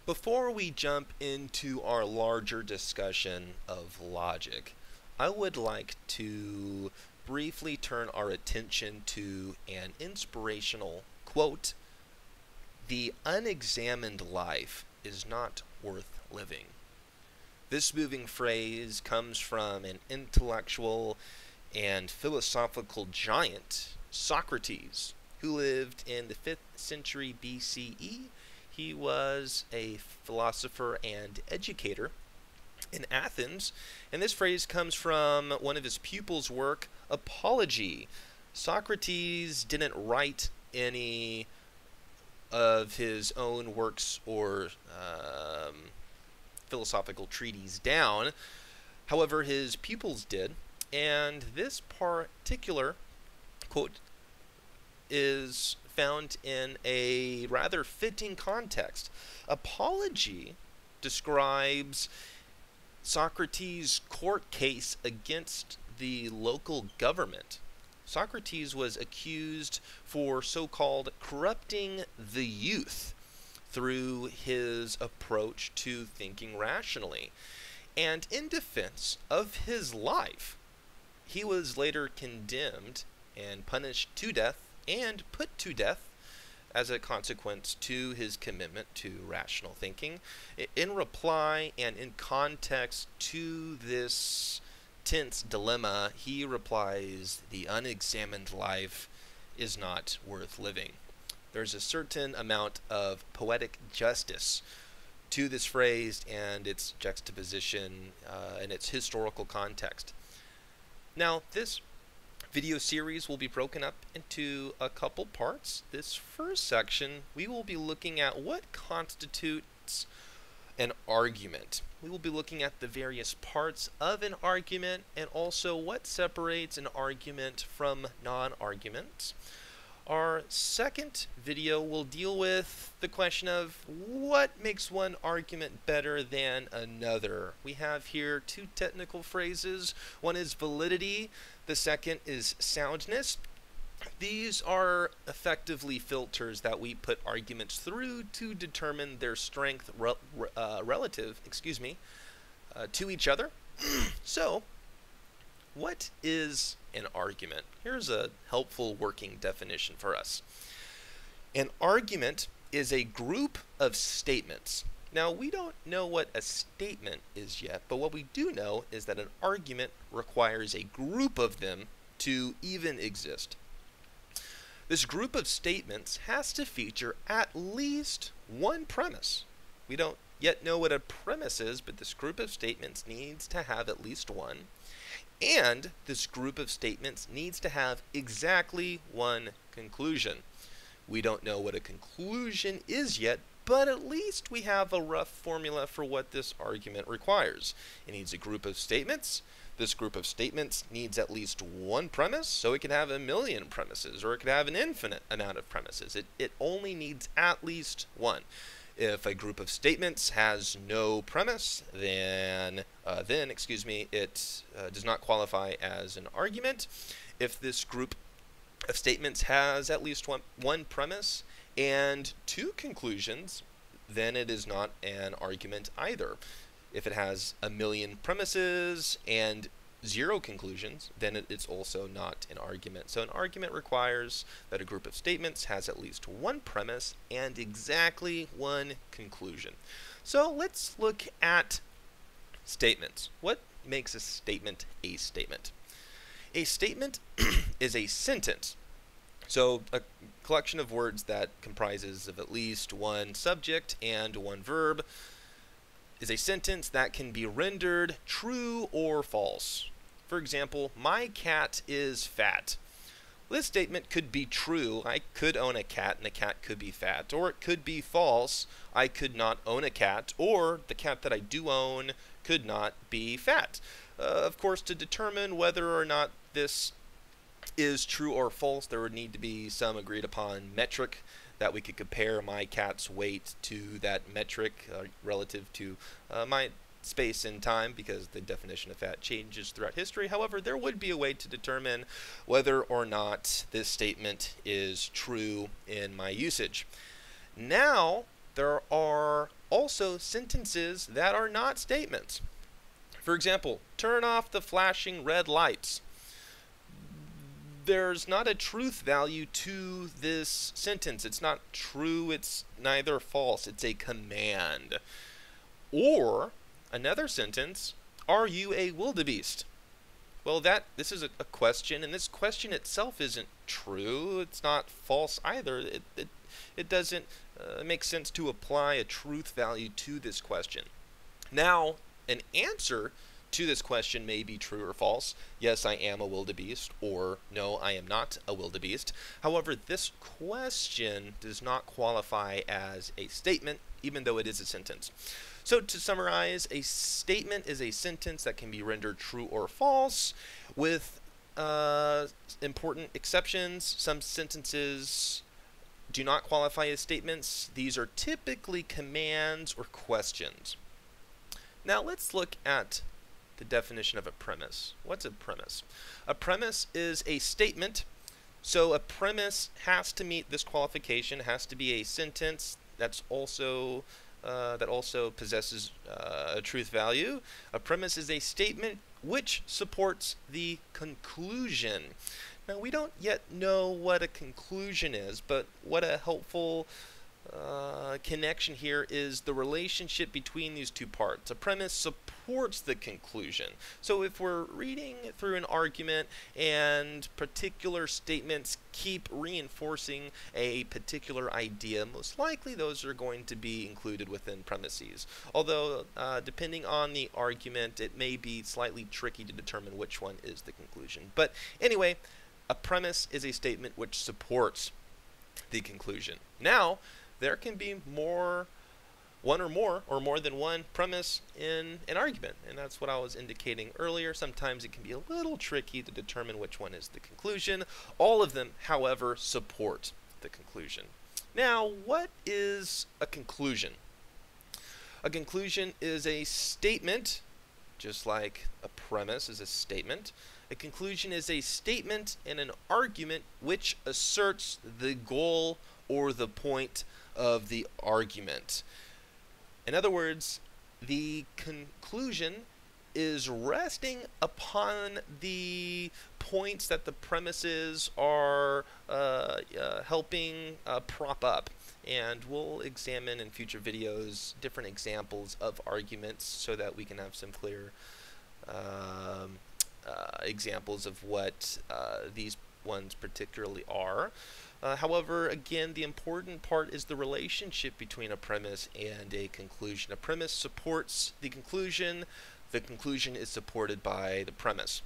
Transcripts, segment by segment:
Before we jump into our larger discussion of logic, I would like to briefly turn our attention to an inspirational quote: "The unexamined life is not worth living." This moving phrase comes from an intellectual and philosophical giant, Socrates, who lived in the 5th century BCE. He was a philosopher and educator in Athens, and this phrase comes from one of his pupils' work, Apology. Socrates didn't write any of his own works or philosophical treatises down. However, his pupils did, and this particular quote is found in a rather fitting context. Apology describes Socrates' court case against the local government. Socrates was accused for so-called corrupting the youth through his approach to thinking rationally. And in defense of his life, he was later condemned and punished to death and put to death as a consequence to his commitment to rational thinking. In reply and in context to this tense dilemma, he replies, "The unexamined life is not worth living." There's a certain amount of poetic justice to this phrase and its juxtaposition and its historical context. Now, this video series will be broken up into a couple parts. This first section, we will be looking at what constitutes an argument. We will be looking at the various parts of an argument and also what separates an argument from non-arguments. Our second video will deal with the question of what makes one argument better than another. We have here two technical phrases. One is validity, the second is soundness. These are effectively filters that we put arguments through to determine their strength relative to each other. So, what is an argument? Here's a helpful working definition for us. An argument is a group of statements. Now, we don't know what a statement is yet, but what we do know is that an argument requires a group of them to even exist. This group of statements has to feature at least one premise. We don't yet know what a premise is, but this group of statements needs to have at least one. And this group of statements needs to have exactly one conclusion. We don't know what a conclusion is yet, but at least we have a rough formula for what this argument requires. It needs a group of statements. This group of statements needs at least one premise, so it can have a million premises, or it could have an infinite amount of premises. It only needs at least one. If a group of statements has no premise, then it does not qualify as an argument. If this group of statements has at least one premise and two conclusions, then it is not an argument either. If it has a million premises and zero conclusions, then it's also not an argument. So an argument requires that a group of statements has at least one premise and exactly one conclusion. So let's look at statements. What makes a statement a statement? A statement is a sentence. So a collection of words that comprises of at least one subject and one verb is a sentence that can be rendered true or false. For example, my cat is fat. This statement could be true. I could own a cat and the cat could be fat. Or it could be false. I could not own a cat, or the cat that I do own could not be fat. Of course, to determine whether or not this is true or false, there would need to be some agreed upon metric that we could compare my cat's weight to that metric relative to my space and time, because the definition of fat changes throughout history. However, there would be a way to determine whether or not this statement is true in my usage. Now, there are also sentences that are not statements. For example, turn off the flashing red lights. There's not a truth value to this sentence. It's not true, it's neither false, it's a command. Or another sentence, are you a wildebeest? Well, this is a question, and this question itself isn't true. It's not false either. It doesn't make sense to apply a truth value to this question. Now, an answer to this question may be true or false. Yes, I am a wildebeest, or no, I am not a wildebeest. However, this question does not qualify as a statement, even though it is a sentence. So to summarize, a statement is a sentence that can be rendered true or false with important exceptions. Some sentences do not qualify as statements. These are typically commands or questions. Now let's look at the definition of a premise. What's a premise? A premise is a statement. So a premise has to meet this qualification, has to be a sentence that also possesses a truth value. A premise is a statement which supports the conclusion. Now, we don't yet know what a conclusion is, but what a helpful connection here is the relationship between these two parts. A premise supports the conclusion. So if we're reading through an argument and particular statements keep reinforcing a particular idea, most likely those are going to be included within premises. Although, depending on the argument, it may be slightly tricky to determine which one is the conclusion. But anyway, a premise is a statement which supports the conclusion. Now, there can be one or more than one premise in an argument, and that's what I was indicating earlier. Sometimes it can be a little tricky to determine which one is the conclusion. All of them, however, support the conclusion. Now, what is a conclusion? A conclusion is a statement, just like a premise is a statement. A conclusion is a statement in an argument which asserts the goal or the point of the argument. In other words, the conclusion is resting upon the points that the premises are helping prop up. And we'll examine in future videos different examples of arguments so that we can have some clear examples of what these ones particularly are. However, again, the important part is the relationship between a premise and a conclusion. A premise supports the conclusion is supported by the premise.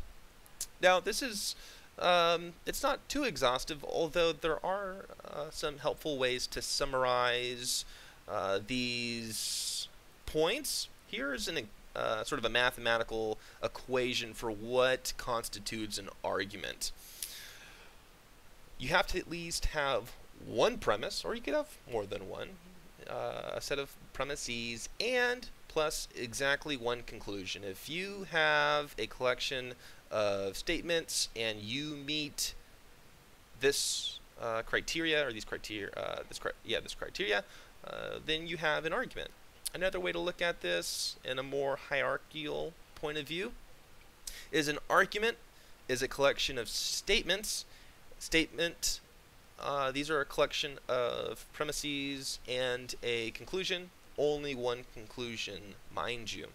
Now, this is, it's not too exhaustive, although there are some helpful ways to summarize these points. Here's an sort of a mathematical equation for what constitutes an argument. You have to at least have one premise, or you could have more than one, a set of premises, and plus exactly one conclusion. If you have a collection of statements and you meet this criteria, or these criteria, this criteria, then you have an argument. Another way to look at this in a more hierarchical point of view is an argument is a collection of statements. These are a collection of premises and a conclusion. Only one conclusion, mind you.